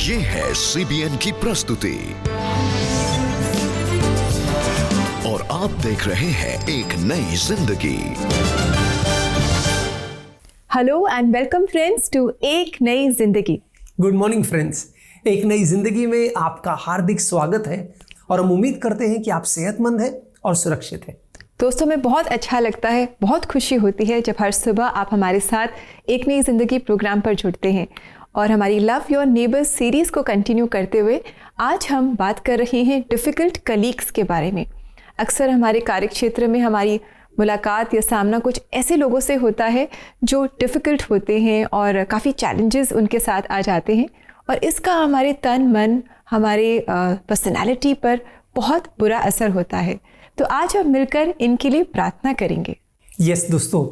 ये है CBN की प्रस्तुति और आप देख रहे हैं एक नई जिंदगी। Hello and welcome friends to एक नई जिंदगी। गुड मॉर्निंग फ्रेंड्स, एक नई जिंदगी में आपका हार्दिक स्वागत है और हम उम्मीद करते हैं कि आप सेहतमंद हैं और सुरक्षित हैं। दोस्तों, हमें बहुत अच्छा लगता है, बहुत खुशी होती है जब हर सुबह आप हमारे साथ एक नई जिंदगी प्रोग्राम पर जुड़ते हैं और हमारी लव योर नेबर्स सीरीज़ को कंटिन्यू करते हुए आज हम बात कर रहे हैं डिफ़िकल्ट कलीग्स के बारे में। अक्सर हमारे कार्यक्षेत्र में हमारी मुलाकात या सामना कुछ ऐसे लोगों से होता है जो डिफ़िकल्ट होते हैं और काफ़ी चैलेंजेस उनके साथ आ जाते हैं और इसका हमारे तन मन, हमारे पर्सनैलिटी पर बहुत बुरा असर होता है। तो आज हम मिलकर इनके लिए प्रार्थना करेंगे। यस दोस्तों,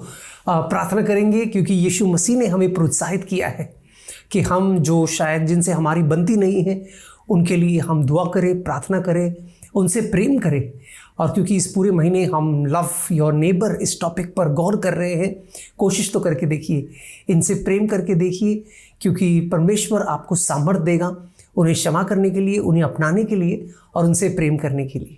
प्रार्थना करेंगे क्योंकि यीशु मसीह ने हमें प्रोत्साहित किया है कि हम जो शायद जिनसे हमारी बनती नहीं है उनके लिए हम दुआ करें, प्रार्थना करें, उनसे प्रेम करें। और क्योंकि इस पूरे महीने हम लव योर नेबर इस टॉपिक पर गौर कर रहे हैं, कोशिश तो करके देखिए, इनसे प्रेम करके देखिए, क्योंकि परमेश्वर आपको सामर्थ देगा उन्हें क्षमा करने के लिए, उन्हें अपनाने के लिए और उनसे प्रेम करने के लिए।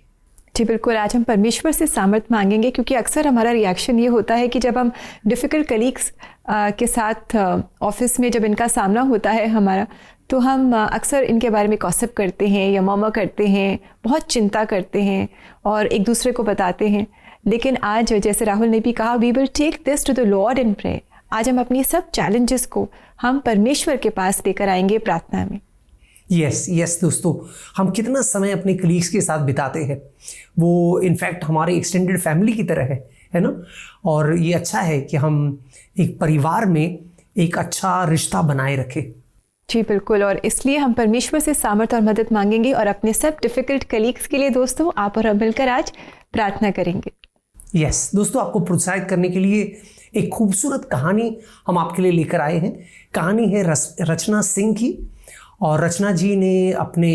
जी बिल्कुल, आज हम परमेश्वर से सामर्थ मांगेंगे क्योंकि अक्सर हमारा रिएक्शन ये होता है कि जब हम डिफ़िकल्ट कलीग्स के साथ ऑफिस में जब इनका सामना होता है हमारा, तो हम अक्सर इनके बारे में गॉसिप करते हैं या मर्मर करते हैं, बहुत चिंता करते हैं और एक दूसरे को बताते हैं। लेकिन आज जैसे राहुल ने भी कहा, we will take this to the lord in prayer. आज हम अपनी सब चैलेंजेस को हम परमेश्वर के पास लेकर आएंगे प्रार्थना में। यस दोस्तों, हम कितना समय अपने कलीग्स के साथ बिताते हैं, वो इनफैक्ट हमारे एक्सटेंडेड फैमिली की तरह है ना। और ये अच्छा है कि हम एक परिवार में एक अच्छा रिश्ता बनाए रखें। जी बिल्कुल, और इसलिए हम परमेश्वर से सामर्थ और मदद मांगेंगे और अपने सब डिफ़िकल्ट कलीग्स के लिए दोस्तों आप और हम मिलकर आज प्रार्थना करेंगे। यस दोस्तों, आपको प्रोत्साहित करने के लिए एक खूबसूरत कहानी हम आपके लिए लेकर आए हैं। कहानी है रचना सिंह की, और रचना जी ने अपने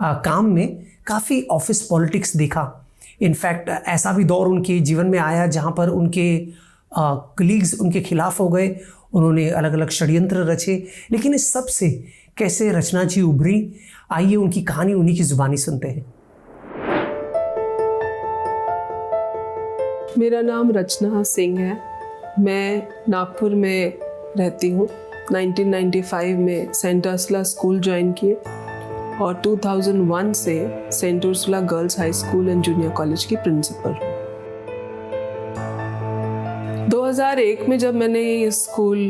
काम में काफ़ी ऑफिस पॉलिटिक्स देखा। इनफैक्ट ऐसा भी दौर उनके जीवन में आया जहाँ पर उनके कलीग्स उनके खिलाफ हो गए, उन्होंने अलग अलग षड्यंत्र रचे, लेकिन इस सब से कैसे रचना जी उभरी, आइए उनकी कहानी उन्हीं की ज़ुबानी सुनते हैं। मेरा नाम रचना सिंह है, मैं नागपुर में रहती हूँ। 1995 में सेंट उर्सुला स्कूल ज्वाइन किए और 2001 से Saint Ursula girls high school and junior college की प्रिंसिपल। 2001 में जब मैंने इस स्कूल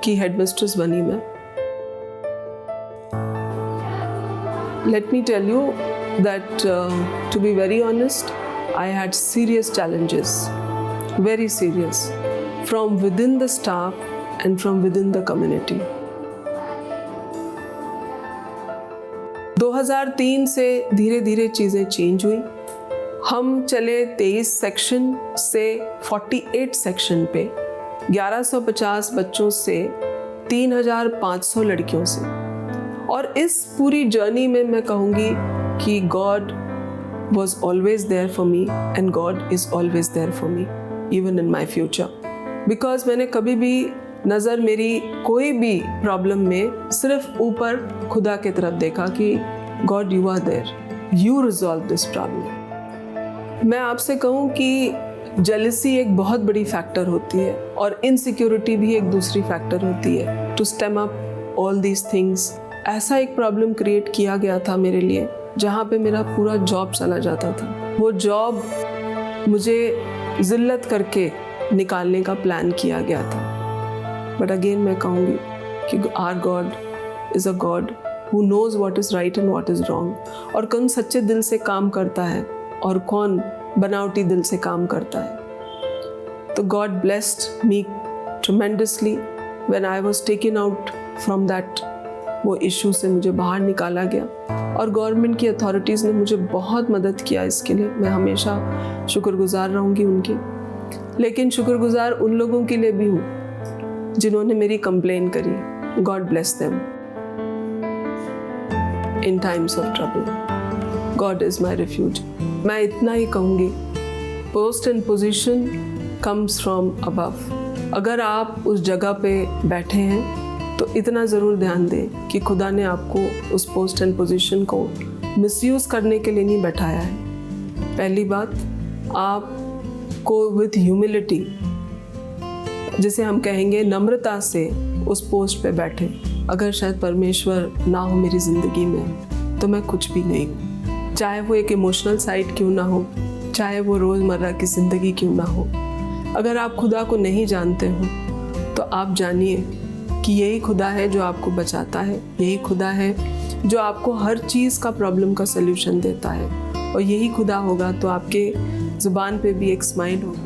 की हेडमिस्ट्रेस बनी मैं, let me tell you that to be very honest, I had serious challenges, very serious, from within the staff and from within the community. 2003 से धीरे धीरे चीज़ें चेंज हुई। हम चले 23 सेक्शन से 48 सेक्शन पे, 1150 बच्चों से 3500 लड़कियों से। और इस पूरी जर्नी में मैं कहूँगी कि God was always there for me and God is always there for me even in my future. Because मैंने कभी भी नज़र मेरी कोई भी प्रॉब्लम में सिर्फ ऊपर खुदा की तरफ देखा कि God you are there, you resolve this problem. मैं आपसे कहूँ कि जेलसी एक बहुत बड़ी फैक्टर होती है और इनसिक्योरिटी भी एक दूसरी फैक्टर होती है। To stem up all these things, ऐसा एक प्रॉब्लम क्रिएट किया गया था मेरे लिए जहाँ पे मेरा पूरा जॉब चला जाता था। वो जॉब मुझे जिल्लत करके निकालने का प्लान किया गया था। बट अगेन मैं कहूँगी कि our God is a god who knows what is right and what is wrong, और कौन सच्चे दिल से काम करता है और कौन बनावटी दिल से काम करता है। तो God blessed me tremendously when I was taken out from that. वो इशू से मुझे बाहर निकाला गया और गवर्नमेंट की अथॉरिटीज़ ने मुझे बहुत मदद किया। इसके लिए मैं हमेशा शुक्रगुजार रहूँगी उनकी। लेकिन शुक्रगुजार उन लोगों के लिए भी हूँ जिन्होंने मेरी कंप्लेन करी। God bless them in times of trouble. God is my refuge. मैं इतना ही कहूँगी, post and position comes from above. अगर आप उस जगह पे बैठे हैं तो इतना ज़रूर ध्यान दें कि खुदा ने आपको उस पोस्ट एंड पोजीशन को मिसयूज़ करने के लिए नहीं बैठाया है। पहली बात, आपको विथ ह्यूमिलिटी, जिसे हम कहेंगे नम्रता से, उस पोस्ट पे बैठे। अगर शायद परमेश्वर ना हो मेरी ज़िंदगी में तो मैं कुछ भी नहीं हूँ। चाहे वो एक इमोशनल साइड क्यों ना हो, चाहे वो रोज़मर्रा की ज़िंदगी क्यों ना हो। अगर आप खुदा को नहीं जानते हो तो आप जानिए कि यही खुदा है जो आपको बचाता है, यही खुदा है जो आपको हर चीज़ का प्रॉब्लम का सल्यूशन देता है, और यही खुदा होगा तो आपके ज़ुबान पे भी एक स्माइल होगा।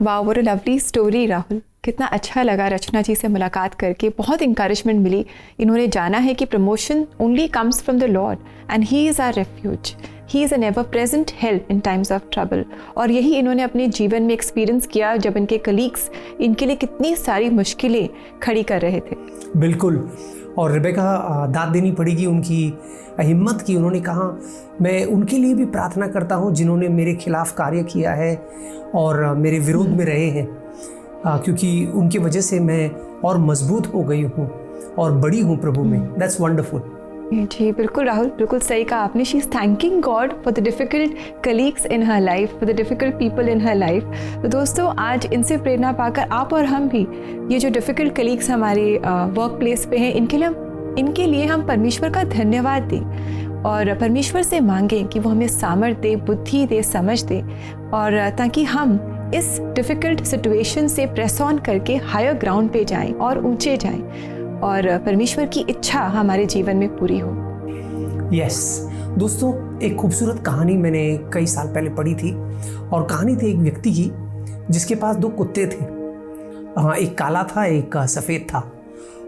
वाह, what a lovely story Rahul. कितना अच्छा लगा रचना जी से मुलाकात करके, बहुत इंकरेजमेंट मिली। इन्होंने जाना है कि promotion only comes from the Lord and he is our refuge, he is an ever present help in times of trouble. और यही इन्होंने अपने जीवन में एक्सपीरियंस किया जब इनके कलीग्स इनके लिए कितनी सारी मुश्किलें खड़ी कर रहे थे। बिल्कुल, और रेबेका दाद देनी पड़ेगी उनकी हिम्मत की। उन्होंने कहा मैं उनके लिए भी प्रार्थना करता हूँ जिन्होंने मेरे खिलाफ कार्य किया है और मेरे विरोध में रहे हैं, क्योंकि उनकी वजह से मैं और मजबूत हो गई हूँ और बड़ी हूँ प्रभु में। That's wonderful. जी बिल्कुल राहुल, बिल्कुल सही कहा आपने। She is thanking God for the difficult colleagues in her life, for the difficult people in her life. तो दोस्तों, आज इनसे प्रेरणा पाकर आप और हम भी ये जो डिफ़िकल्ट कलीग्स हमारे वर्क प्लेस पे हैं, इनके लिए हम परमेश्वर का धन्यवाद दें और परमेश्वर से मांगें कि वो हमें सामर्थ्य दे, बुद्धि दे, समझ दे, और ताकि हम इस डिफ़िकल्ट सिचुएशन से प्रेस ऑन करके हायर ग्राउंड पे जाएं और ऊंचे जाएं और परमेश्वर की इच्छा हमारे जीवन में पूरी हो। यस दोस्तों, एक खूबसूरत कहानी मैंने कई साल पहले पढ़ी थी, और कहानी थी एक व्यक्ति की जिसके पास 2 कुत्ते थे। एक काला था, एक सफ़ेद था,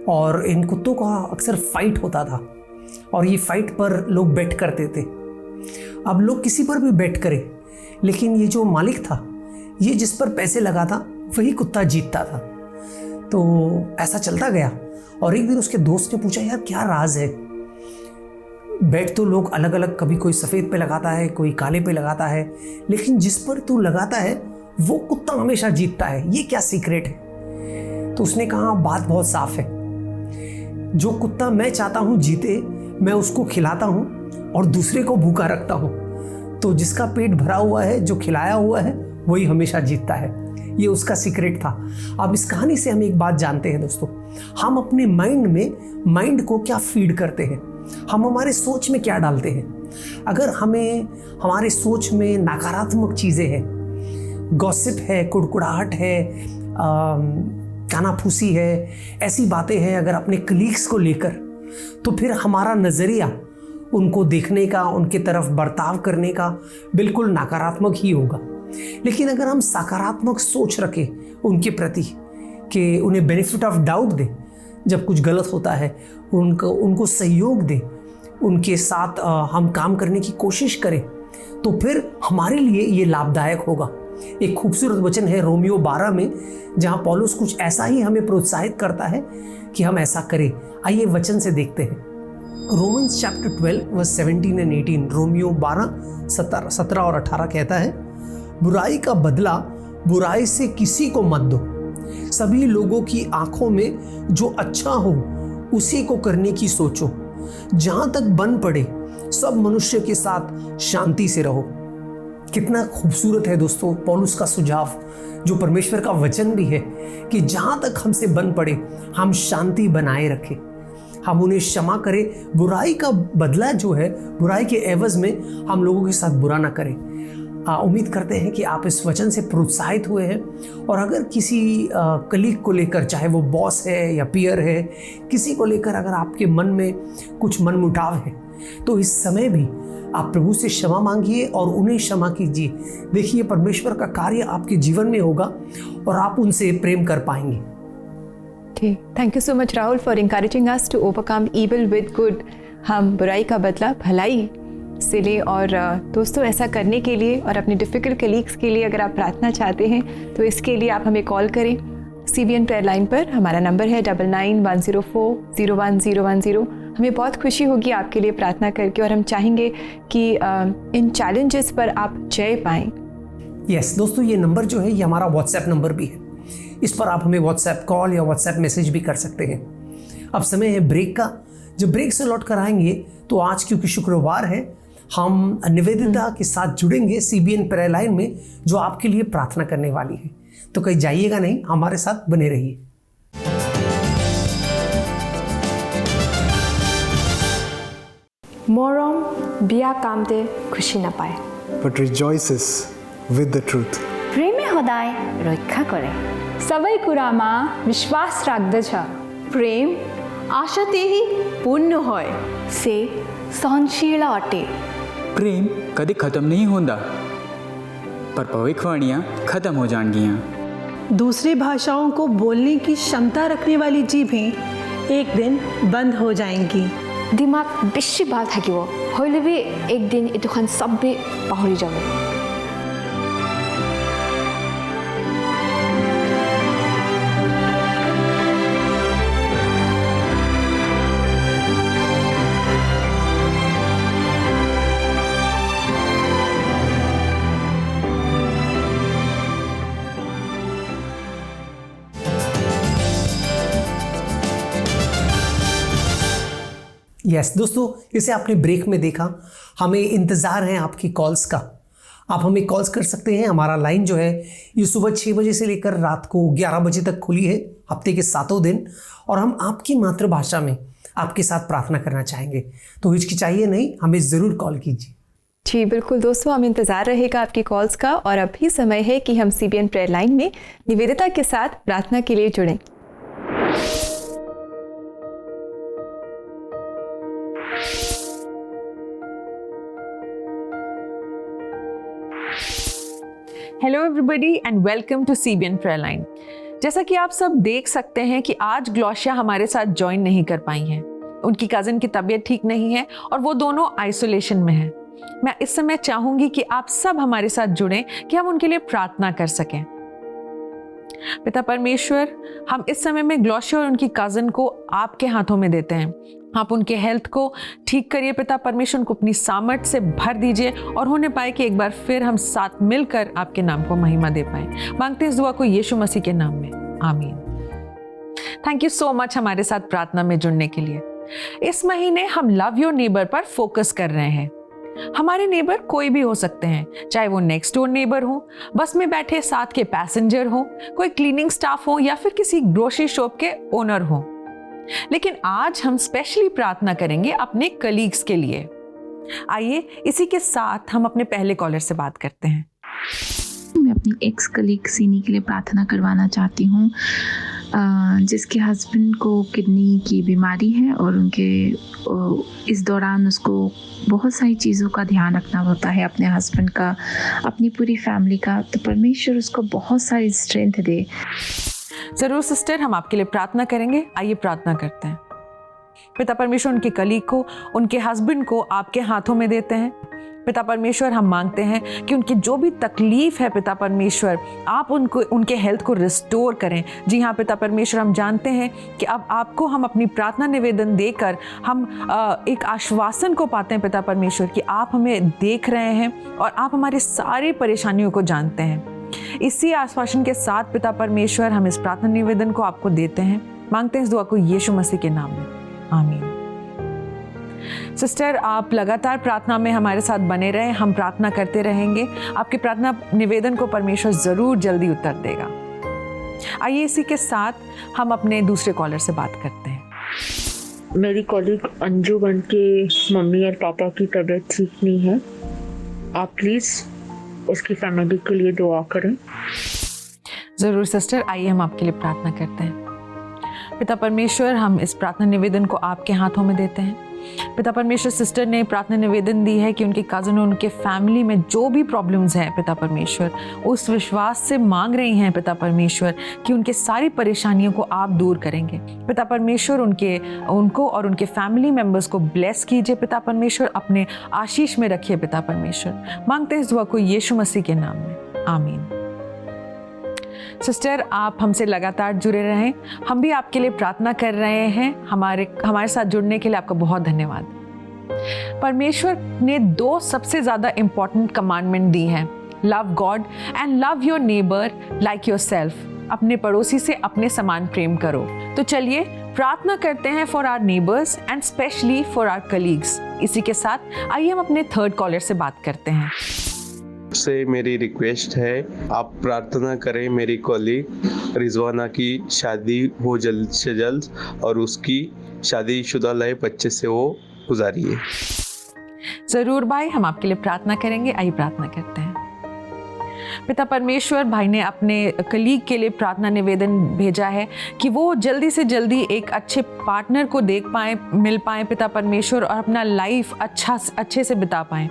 और इन कुत्तों का अक्सर फाइट होता था, और ये फाइट पर लोग बेट करते थे। अब लोग किसी पर भी बेट करें, लेकिन ये जो मालिक था, ये जिस पर पैसे लगाता वही कुत्ता जीतता था। तो ऐसा चलता गया, और एक दिन उसके दोस्त ने पूछा, यार क्या राज है? बेट तो लोग अलग अलग, कभी कोई सफ़ेद पे लगाता है, कोई काले पे लगाता है, लेकिन जिस पर तू लगाता है वो कुत्ता हमेशा जीतता है, ये क्या सीक्रेट है? तो उसने कहा, बात बहुत साफ है, जो कुत्ता मैं चाहता हूँ जीते, मैं उसको खिलाता हूँ और दूसरे को भूखा रखता हूँ। तो जिसका पेट भरा हुआ है, जो खिलाया हुआ है, वही हमेशा जीतता है। ये उसका सीक्रेट था। अब इस कहानी से हम एक बात जानते हैं दोस्तों, हम अपने माइंड को क्या फीड करते हैं, हम हमारे सोच में क्या डालते हैं। अगर हमें हमारे सोच में नकारात्मक चीज़ें हैं, गॉसिप है, कुड़कुड़ाहट है, कानाफूसी है, ऐसी बातें हैं अगर अपने कलीग्स को लेकर, तो फिर हमारा नज़रिया उनको देखने का, उनके तरफ बर्ताव करने का बिल्कुल नकारात्मक ही होगा। लेकिन अगर हम सकारात्मक सोच रखें उनके प्रति, कि उन्हें बेनिफिट ऑफ डाउट दें, जब कुछ गलत होता है उनको सहयोग दें, उनके साथ हम काम करने की कोशिश करें, तो फिर हमारे लिए ये लाभदायक होगा। एक खूबसूरत वचन है रोमियो 12 में, जहाँ पौलुस कुछ ऐसा ही हमें प्रोत्साहित करता है कि हम ऐसा करें। आइए वचन से देखते हैं। रोमन्स चैप्टर 12 वर्स 17 एंड 18, रोमियो 12 17 और 18 कहता है, बुराई का बदला बुराई से किसी को मत दो, सभी लोगों की आंखों में जो अच्छा हो उसी को करने की सोचो, जहां तक बन पड़े सब मनुष्य के साथ शांति से रहो। कितना खूबसूरत है दोस्तों पौलुस का सुझाव, जो परमेश्वर का वचन भी है, कि जहां तक हमसे बन पड़े हम शांति बनाए रखें, हम उन्हें क्षमा करें, बुराई का बदला जो है, बुराई के एवज में हम लोगों के साथ बुरा ना करें। उम्मीद करते हैं कि आप इस वचन से प्रोत्साहित हुए हैं, और अगर किसी कलीग को लेकर, चाहे वो बॉस है या पीयर है, किसी को लेकर अगर आपके मन में कुछ मनमुटाव है, तो इस समय भी आप प्रभु से क्षमा मांगिए और उन्हें क्षमा कीजिए। देखिए परमेश्वर का कार्य आपके जीवन में होगा और आप उनसे प्रेम कर पाएंगे। ठीक, thank you so much Rahul for encouraging us to overcome evil with good. हम बुराई का बदला भलाई से ले, और दोस्तों ऐसा करने के लिए और अपने डिफ़िकल्ट कलीग्स के लिए अगर आप प्रार्थना चाहते हैं तो इसके लिए आप हमें कॉल करें CBN प्रेयर लाइन पर। हमारा नंबर है 9910401010। हमें बहुत खुशी होगी आपके लिए प्रार्थना करके, और हम चाहेंगे कि इन चैलेंजेस पर आप जय पाएं। यस दोस्तों, ये नंबर जो है ये हमारा व्हाट्सएप नंबर भी है। इस पर आप हमें व्हाट्सएप कॉल या व्हाट्सएप मैसेज भी कर सकते हैं। अब समय है ब्रेक का। जब ब्रेक से लौट कर आएंगे तो आज क्योंकि शुक्रवार है, हम निवेदिता के साथ जुड़ेंगे CBN प्रेयर लाइन में, जो आपके लिए प्रार्थना करने वाली है। तो कहीं जाइएगा नहीं, हमारे साथ बने रहिए। মৰম বিয়া কামতে খুশি নাপায়, but rejoices with the truth. प्रेमे सदाय रक्षा करे, सबै कुरामा विश्वास राख्दछ। प्रेम आशातेही पूर्ण होय, से सहनशील अटे। प्रेम कभी ख़त्म नहीं होता, पर भविष्यवाणियाँ ख़त्म हो जाएंगी। दूसरी भाषाओं को बोलने की क्षमता रखने वाली जीभें एक दिन बंद हो जाएंगी। दिमाग बेसी बाल থাকিব, হইলে भी एक दिन इतुखान सबै पाहरी যাব। यस दोस्तों, जैसे आपने ब्रेक में देखा, हमें इंतज़ार है आपकी कॉल्स का। आप हमें कॉल्स कर सकते हैं। हमारा लाइन जो है ये सुबह 6 बजे से लेकर रात को 11 बजे तक खुली है, हफ्ते के 7 दिन, और हम आपकी मातृभाषा में आपके साथ प्रार्थना करना चाहेंगे। तो हिचकिचाइए नहीं, हमें ज़रूर कॉल कीजिए। जी बिल्कुल दोस्तों, हम इंतज़ार रहेगा आपकी कॉल्स का। और अभी समय है कि हम CBN प्रेयर लाइन में निवेदिता के साथ प्रार्थना के लिए जुड़ें। Hello everybody and welcome to CBN prayer line. जैसा कि आप सब देख सकते हैं कि आज ग्लोशिया हमारे साथ ज्वाइन नहीं कर पाई हैं। उनकी कज़न की तबीयत ठीक नहीं है और वो दोनों आइसोलेशन में हैं। मैं इस समय चाहूँगी कि आप सब हमारे साथ जुड़ें कि हम उनके लिए प्रार्थना कर सकें। पिता परमेश्वर, हम इस समय में ग्लोशिया और उनकी कज़न को आपके हाथों में देते हैं। आप उनके हेल्थ को ठीक करिए पिता परमेश्वर, उनको अपनी सामर्थ से भर दीजिए और होने पाए कि एक बार फिर हम साथ मिलकर आपके नाम को महिमा दे पाए। मांगते हैं इस दुआ को यीशु मसीह के नाम में, आमीन। थैंक यू सो मच हमारे साथ प्रार्थना में जुड़ने के लिए। इस महीने हम लव योर नेबर पर फोकस कर रहे हैं। हमारे नेबर कोई भी हो सकते हैं, चाहे वो नेक्स्ट डोर नेबर हो, बस में बैठे साथ के पैसेंजर हो, कोई क्लीनिंग स्टाफ हो या फिर किसी ग्रोसरी शॉप के ओनर हो। लेकिन आज हम स्पेशली प्रार्थना करेंगे अपने कलीग्स के लिए। आइए इसी के साथ हम अपने पहले कॉलर से बात करते हैं। मैं अपनी एक्स कलीग सीनी के लिए प्रार्थना करवाना चाहती हूँ, जिसके हस्बैंड को किडनी की बीमारी है और उनके इस दौरान उसको बहुत सारी चीज़ों का ध्यान रखना होता है, अपने हस्बैंड का, अपनी पूरी फैमिली का। तो परमेश्वर उसको बहुत सारी स्ट्रेंथ दे। जरूर सिस्टर, हम आपके लिए प्रार्थना करेंगे। आइए प्रार्थना करते हैं। पिता परमेश्वर, उनके कलीग को, उनके हस्बैंड को आपके हाथों में देते हैं। पिता परमेश्वर, हम मांगते हैं कि उनकी जो भी तकलीफ है पिता परमेश्वर, आप उनको, उनके हेल्थ को रिस्टोर करें। जी हाँ पिता परमेश्वर, हम जानते हैं कि अब आपको हम अपनी प्रार्थना निवेदन देकर हम एक आश्वासन को पाते हैं पिता परमेश्वर कि आप हमें देख रहे हैं और आप हमारी सारी परेशानियों को जानते हैं। इसी आश्वासन के साथ पिता परमेश्वर, हम इस प्रार्थना निवेदन को आपको देते हैं। मांगते हैं इस दुआ को यीशु मसीह के नाम में, आमीन। सिस्टर, आप लगातार प्रार्थना में हमारे साथ बने रहें, हम प्रार्थना करते रहेंगे। आपकी प्रार्थना निवेदन को परमेश्वर ज़रूर जल्दी उत्तर देगा। आइए इसी के साथ हम अपने दूसरे कॉलर से बात करते हैं। मेरी कॉलीग अंजू बन के मम्मी और पापा की तबीयत ठीक नहीं है, आप प्लीज़ उसकी फैमिली के लिए दुआ करें। ज़रूर सिस्टर, आइए हम आपके लिए प्रार्थना करते हैं। पिता परमेश्वर, हम इस प्रार्थना निवेदन को आपके हाथों में देते हैं। पिता परमेश्वर, सिस्टर ने प्रार्थना निवेदन दी है कि उनके कज़न और उनके फैमिली में जो भी प्रॉब्लम्स हैं पिता परमेश्वर, उस विश्वास से मांग रही हैं पिता परमेश्वर कि उनके सारी परेशानियों को आप दूर करेंगे। पिता परमेश्वर, उनको और उनके फैमिली मेम्बर्स को ब्लेस कीजिए पिता परमेश्वर, अपने आशीष में रखिए पिता परमेश्वर। मांगते हैं इस दुआ को यीशु मसीह के नाम में, आमीन। सिस्टर, आप हमसे लगातार जुड़े रहें, हम भी आपके लिए प्रार्थना कर रहे हैं। हमारे साथ जुड़ने के लिए आपका बहुत धन्यवाद। परमेश्वर ने 2 सबसे ज़्यादा इम्पॉर्टेंट कमांडमेंट दी हैं, love God and love your neighbour like yourself. अपने पड़ोसी से अपने समान प्रेम करो। तो चलिए प्रार्थना करते हैं for our neighbours and specially for our colleagues. इसी के साथ आइए हम अपने थर्ड कॉलर से बात करते हैं। से मेरी रिक्वेस्ट है, आप प्रार्थना करें मेरी कॉलीग रिजवाना की शादी हो जल्द से जल्द और उसकी शादीशुदा लाइफ बच्चे से वो गुजारिए। जरूर भाई, हम आपके लिए प्रार्थना करेंगे। आइए प्रार्थना करते हैं। पिता परमेश्वर, भाई ने अपने कलीग के लिए प्रार्थना निवेदन भेजा है कि वो जल्दी से जल्दी एक अच्छे पार्टनर को देख पाएँ, मिल पाएँ पिता परमेश्वर, और अपना लाइफ अच्छे से बिता पाएँ।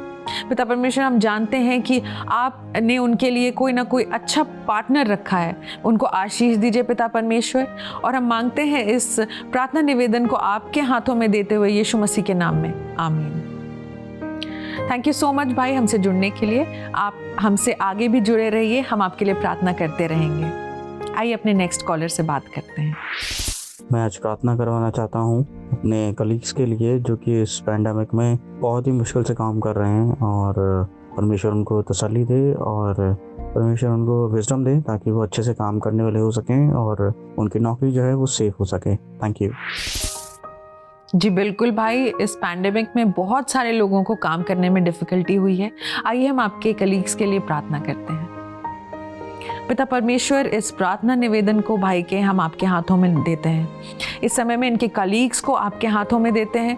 पिता परमेश्वर, हम जानते हैं कि आपने उनके लिए कोई ना कोई अच्छा पार्टनर रखा है। उनको आशीष दीजिए पिता परमेश्वर, और हम मांगते हैं इस प्रार्थना निवेदन को आपके हाथों में देते हुए यीशु मसीह के नाम में, आमीन। थैंक यू सो मच भाई हमसे जुड़ने के लिए। आप हमसे आगे भी जुड़े रहिए, हम आपके लिए प्रार्थना करते रहेंगे। आइए अपने नेक्स्ट कॉलर से बात करते हैं। मैं आज प्रार्थना करवाना चाहता हूँ अपने कलीग्स के लिए जो कि इस पैंडेमिक में बहुत ही मुश्किल से काम कर रहे हैं, और परमेश्वर उनको तसल्ली दे और परमेश्वर उनको विजडम दे ताकि वो अच्छे से काम करने वाले हो सकें और उनकी नौकरी जो है वो सेफ हो सके। Thank you. जी बिल्कुल भाई, इस पैंडेमिक में बहुत सारे लोगों को काम करने में डिफ़िकल्टी हुई है। आइए हम आपके कलीग्स के लिए प्रार्थना करते हैं। पिता परमेश्वर, इस प्रार्थना निवेदन को भाई के हम आपके हाथों में देते हैं। इस समय में इनके कलीग्स को आपके हाथों में देते हैं।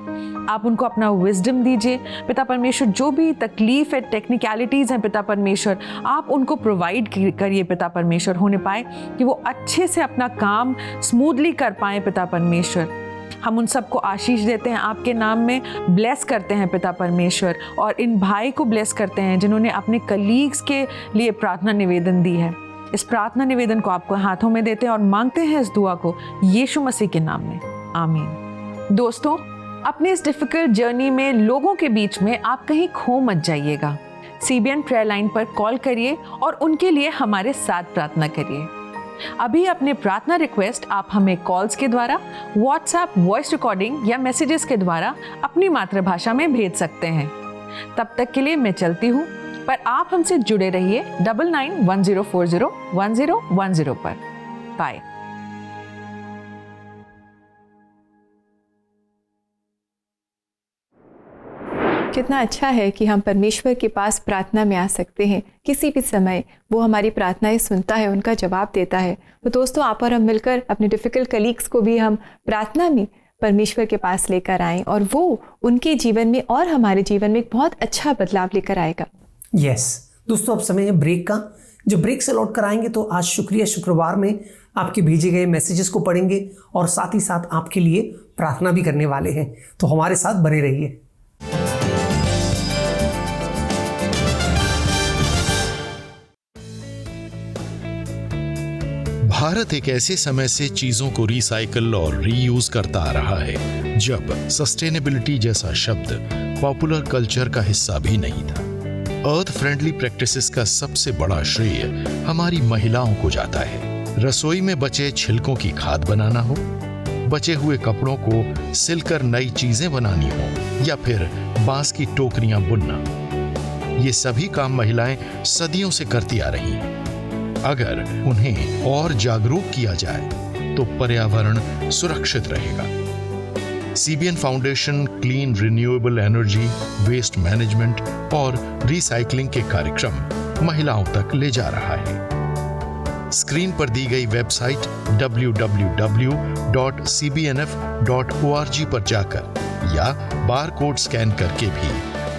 आप उनको अपना विजडम दीजिए पिता परमेश्वर। जो भी तकलीफ है, टेक्निकलिटीज़ हैं पिता परमेश्वर, आप उनको प्रोवाइड करिए पिता परमेश्वर, होने पाए कि वो अच्छे से अपना काम स्मूथली कर पाएँ पिता परमेश्वर। हम उन सबको आशीष देते हैं आपके नाम में, ब्लेस करते हैं पिता परमेश्वर, और इन भाई को ब्लेस करते हैं जिन्होंने अपने कलीग्स के लिए प्रार्थना निवेदन दी है। इस प्रार्थना निवेदन को आपको हाथों में देते हैं और मांगते हैं इस दुआ को यीशु मसीह के नाम में, आमीन। दोस्तों, अपने इस डिफिकल्ट जर्नी में लोगों के बीच में आप कहीं खो मत जाइएगा। सीबीएन प्रेयर लाइन पर कॉल करिए और उनके लिए हमारे साथ प्रार्थना करिए। अभी अपने प्रार्थना रिक्वेस्ट आप हमें कॉल्स के द्वारा, व्हाट्सएप वॉइस रिकॉर्डिंग या मैसेजेस के द्वारा अपनी मातृभाषा में भेज सकते हैं। तब तक के लिए मैं चलती हूँ, पर आप हमसे जुड़े रहिए 9910401010 पर। बाय। कितना अच्छा है कि हम परमेश्वर के पास प्रार्थना में आ सकते हैं। किसी भी समय वो हमारी प्रार्थनाएं सुनता है, उनका जवाब देता है। तो दोस्तों, आप और हम मिलकर अपने डिफ़िकल्ट कलीग्स को भी हम प्रार्थना में परमेश्वर के पास लेकर आएं, और वो उनके जीवन में और हमारे जीवन में एक बहुत अच्छा बदलाव लेकर आएगा। यस दोस्तों, अब समय है ब्रेक का। जब ब्रेक से लौट कर आएंगे तो आज शुक्रिया शुक्रवार में आपके भेजे गए मैसेजेस को पढ़ेंगे और साथ ही साथ आपके लिए प्रार्थना भी करने वाले हैं। तो हमारे साथ बने रहिए। भारत एक ऐसे समय से चीजों को रिसाइकल और रीयूज करता आ रहा है जब सस्टेनेबिलिटी जैसा शब्द पॉपुलर कल्चर का हिस्सा भी नहीं था। अर्थ फ्रेंडली प्रैक्टिसेस का सबसे बड़ा श्रेय हमारी महिलाओं को जाता है। रसोई में बचे छिलकों की खाद बनाना हो, बचे हुए कपड़ों को सिलकर नई चीजें बनानी हो, या फिर बांस की टोकरियां बुनना, ये सभी काम महिलाएं सदियों से करती आ रही हैं। अगर उन्हें और जागरूक किया जाए तो पर्यावरण सुरक्षित रहेगा। CBN foundation clean renewable energy, waste management और रिसाइकलिंग के कार्यक्रम महिलाओं तक ले जा रहा है। स्क्रीन पर दी गई वेबसाइट www.cbnf.org पर जाकर या बारकोड स्कैन करके भी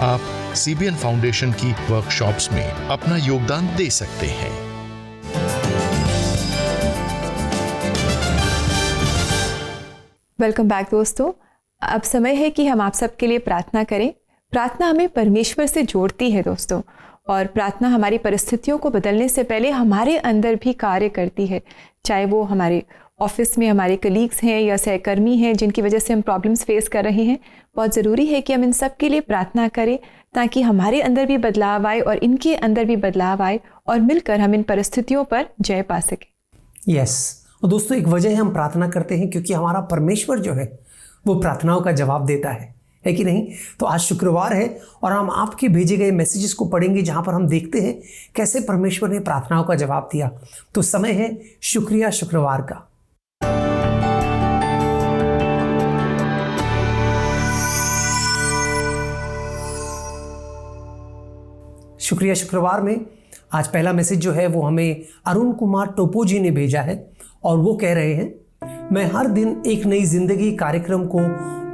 आप सीबीएन फाउंडेशन की वर्कशॉप्स में अपना योगदान दे सकते हैं। वेलकम बैक दोस्तों। अब समय है कि हम आप सबके लिए प्रार्थना करें। प्रार्थना हमें परमेश्वर से जोड़ती है दोस्तों, और प्रार्थना हमारी परिस्थितियों को बदलने से पहले हमारे अंदर भी कार्य करती है। चाहे वो हमारे ऑफिस में हमारे कलीग्स हैं या सहकर्मी हैं जिनकी वजह से हम प्रॉब्लम्स फेस कर रहे हैं, बहुत ज़रूरी है कि हम इन सब के लिए प्रार्थना करें ताकि हमारे अंदर भी बदलाव आए और इनके अंदर भी बदलाव आए, और मिलकर हम इन परिस्थितियों पर जय पा सकें। यस और दोस्तों, एक वजह है हम प्रार्थना करते हैं क्योंकि हमारा परमेश्वर जो है वो प्रार्थनाओं का जवाब देता है। है कि नहीं? तो आज शुक्रवार है और हम आपके भेजे गए मैसेजेस को पढ़ेंगे, जहां पर हम देखते हैं कैसे परमेश्वर ने प्रार्थनाओं का जवाब दिया। तो समय है शुक्रिया शुक्रवार का। शुक्रिया शुक्रवार में आज पहला मैसेज जो है वो हमें अरुण कुमार टोपो जी ने भेजा है और वो कह रहे हैं, मैं हर दिन एक नई जिंदगी कार्यक्रम को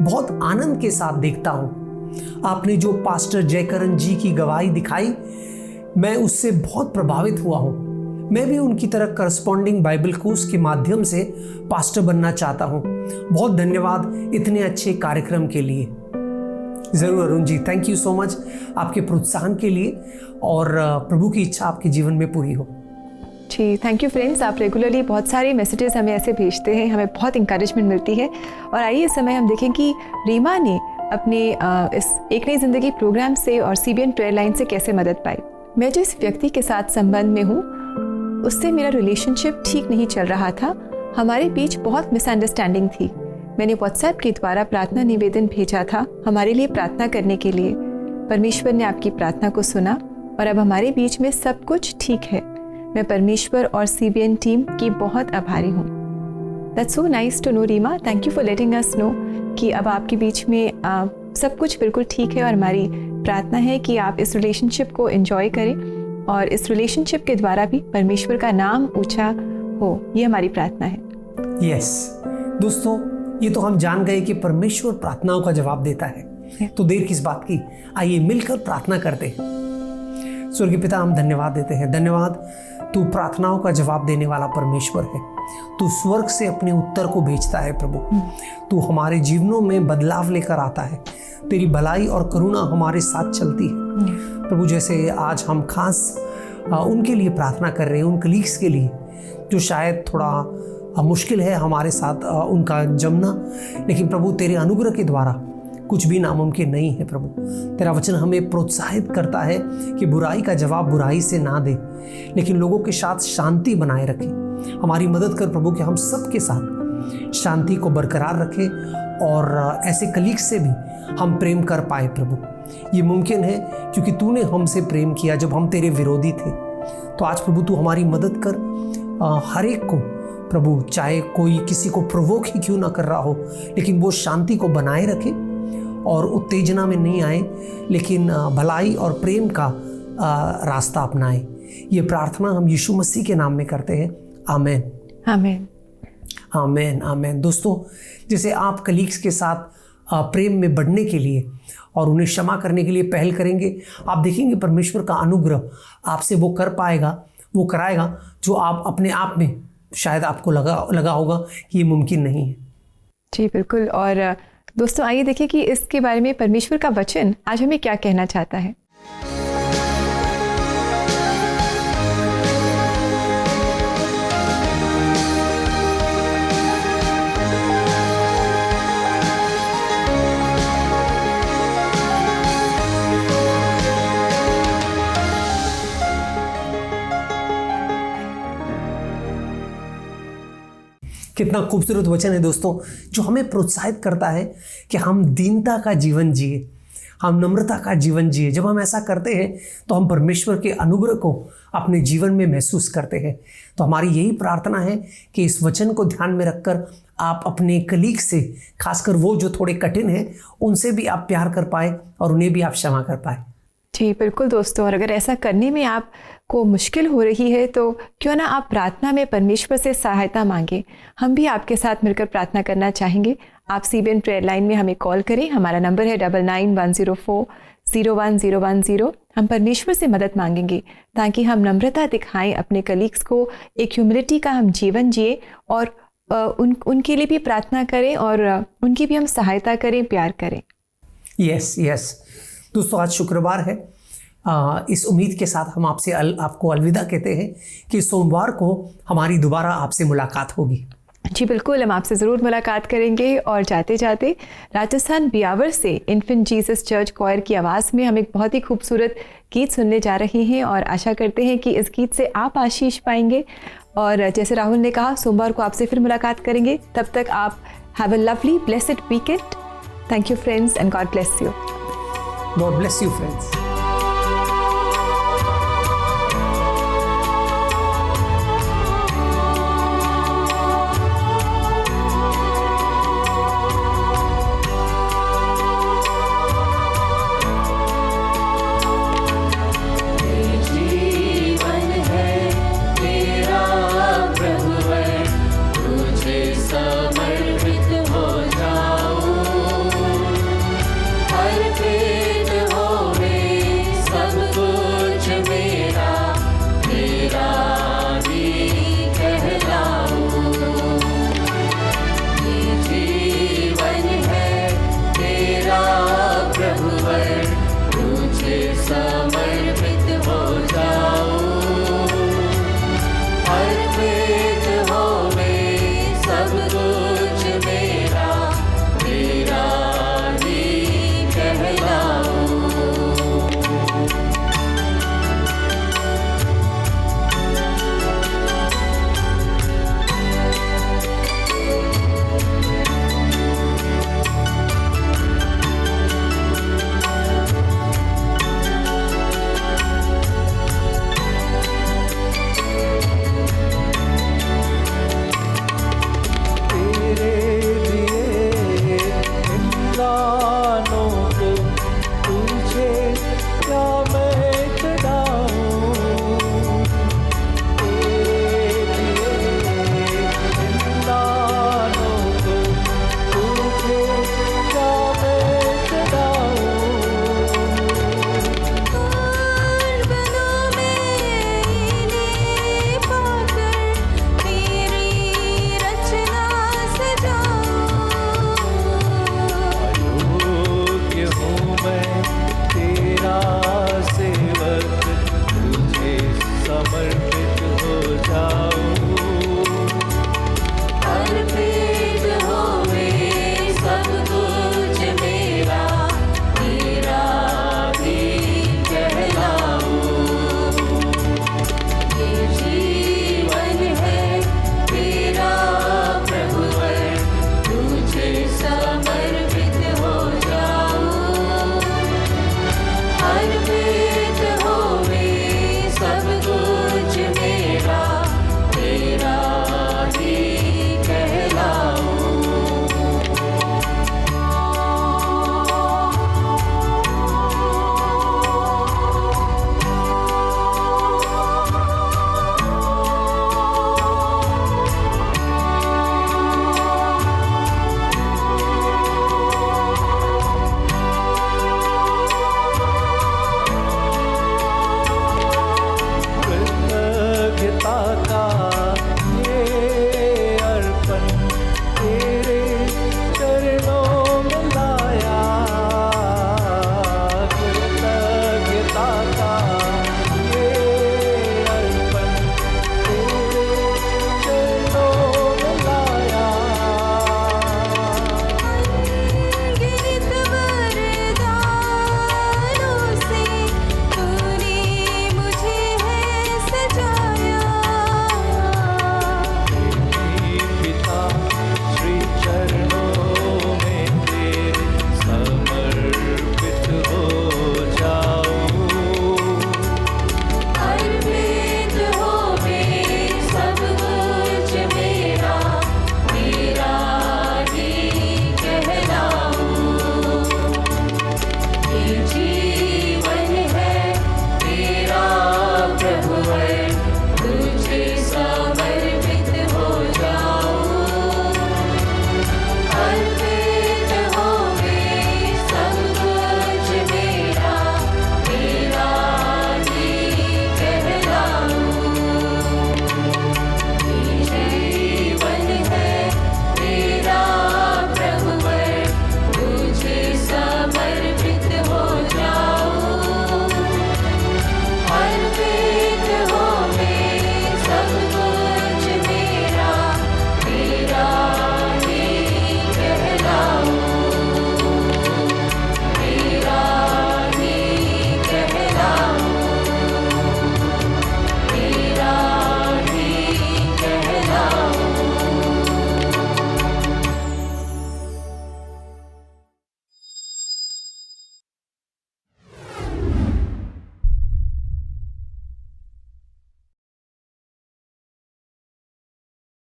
बहुत आनंद के साथ देखता हूँ। आपने जो पास्टर जयकरण जी की गवाही दिखाई, मैं उससे बहुत प्रभावित हुआ हूँ। मैं भी उनकी तरह करस्पॉन्डिंग बाइबल कोर्स के माध्यम से पास्टर बनना चाहता हूँ। बहुत धन्यवाद इतने अच्छे कार्यक्रम के लिए। ज़रूर Arun ji, thank you so much आपके प्रोत्साहन के लिए और प्रभु की इच्छा आपके जीवन में पूरी हो। जी थैंक यू फ्रेंड्स, आप रेगुलरली बहुत सारे मैसेजेस हमें ऐसे भेजते हैं, हमें बहुत इंकरेजमेंट मिलती है। और आइए इस समय हम देखें कि रीमा ने अपने इस एक नई ज़िंदगी प्रोग्राम से और CBN प्रेयर लाइन से कैसे मदद पाई। मैं जिस व्यक्ति के साथ संबंध में हूँ उससे मेरा रिलेशनशिप ठीक नहीं चल रहा था। हमारे बीच बहुत मिसअंडरस्टैंडिंग थी। मैंने व्हाट्सएप के द्वारा प्रार्थना निवेदन भेजा था हमारे लिए प्रार्थना करने के लिए। परमेश्वर ने आपकी प्रार्थना को सुना और अब हमारे बीच में सब कुछ ठीक है। मैं परमेश्वर और CBN टीम की बहुत आभारी हूँ। That's so nice to know Reema, thank you for letting us know कि अब आपके बीच में सब कुछ बिल्कुल ठीक है। और हमारी प्रार्थना है कि आप इस रिलेशनशिप को एंजॉय करें और इस रिलेशनशिप के द्वारा भी परमेश्वर का नाम ऊंचा हो, ये हमारी प्रार्थना है। यस दोस्तों, ये तो हम जान गए कि परमेश्वर प्रार्थनाओं का जवाब देता है, तो देर किस बात की, आइए मिलकर प्रार्थना करते हैं। स्वर्गीय पिता, हम धन्यवाद देते हैं। धन्यवाद, तू प्रार्थनाओं का जवाब देने वाला परमेश्वर है। तू स्वर्ग से अपने उत्तर को भेजता है प्रभु। तू हमारे जीवनों में बदलाव लेकर आता है। तेरी भलाई और करुणा हमारे साथ चलती है प्रभु। जैसे आज हम खास उनके लिए प्रार्थना कर रहे हैं, उन कलीग्स के लिए जो शायद थोड़ा मुश्किल है हमारे साथ उनका जमना, लेकिन प्रभु तेरे अनुग्रह के द्वारा कुछ भी नामुमकिन नहीं है प्रभु। तेरा वचन हमें प्रोत्साहित करता है कि बुराई का जवाब बुराई से ना दे, लेकिन लोगों के साथ शांति बनाए रखें। हमारी मदद कर प्रभु कि हम सबके साथ शांति को बरकरार रखें और ऐसे कलीग से भी हम प्रेम कर पाए प्रभु। ये मुमकिन है क्योंकि तूने हमसे प्रेम किया जब हम तेरे विरोधी थे। तो आज प्रभु तू हमारी मदद कर हर एक को प्रभु, चाहे कोई किसी को प्रोवोक ही क्यों ना कर रहा हो, लेकिन वो शांति को बनाए रखे और उत्तेजना में नहीं आए, लेकिन भलाई और प्रेम का रास्ता अपनाए। ये प्रार्थना हम यीशु मसीह के नाम में करते हैं। आमेन, आमेन, आमेन, आमेन। दोस्तों, जैसे आप कलीग्स के साथ प्रेम में बढ़ने के लिए और उन्हें क्षमा करने के लिए पहल करेंगे, आप देखेंगे परमेश्वर का अनुग्रह आपसे वो कर पाएगा, वो कराएगा जो आप अपने आप में शायद आपको लगा होगा कि ये मुमकिन नहीं है। जी बिल्कुल। और दोस्तों आइए देखिए कि इसके बारे में परमेश्वर का वचन आज हमें क्या कहना चाहता है। कितना खूबसूरत वचन है दोस्तों, जो हमें प्रोत्साहित करता है कि हम दीनता का जीवन जिए, हम नम्रता का जीवन जिए। जब हम ऐसा करते हैं तो हम परमेश्वर के अनुग्रह को अपने जीवन में महसूस करते हैं। तो हमारी यही प्रार्थना है कि इस वचन को ध्यान में रखकर आप अपने कलीग से, खासकर वो जो थोड़े कठिन हैं, उनसे भी आप प्यार कर पाए और उन्हें भी आप क्षमा कर पाए। जी बिल्कुल दोस्तों, और अगर ऐसा करने में आपको मुश्किल हो रही है तो क्यों ना आप प्रार्थना में परमेश्वर से सहायता मांगे। हम भी आपके साथ मिलकर प्रार्थना करना चाहेंगे। आप CBN प्रेयर लाइन में हमें कॉल करें। हमारा नंबर है 9910401010। हम परमेश्वर से मदद मांगेंगे ताकि हम नम्रता दिखाएं अपने कलीग्स को, एक ह्यूमिलिटी का हम जीवन जिए और उनके लिए भी प्रार्थना करें और उनकी भी हम सहायता करें, प्यार करें। यस यस दोस्तों, आज शुक्रवार है। इस उम्मीद के साथ हम आपको अलविदा कहते हैं कि सोमवार को हमारी दोबारा आपसे मुलाकात होगी। जी बिल्कुल, हम आपसे ज़रूर मुलाकात करेंगे। और जाते जाते राजस्थान बियावर से इन्फेंट जीसस चर्च क्वायर की आवाज़ में हम एक बहुत ही खूबसूरत गीत सुनने जा रहे हैं और आशा करते हैं कि इस गीत से आप आशीष पाएंगे। और जैसे राहुल ने कहा, सोमवार को आपसे फिर मुलाकात करेंगे। तब तक आप have a lovely blessed weekend Thank you, friends, and God bless you. God bless you, friends.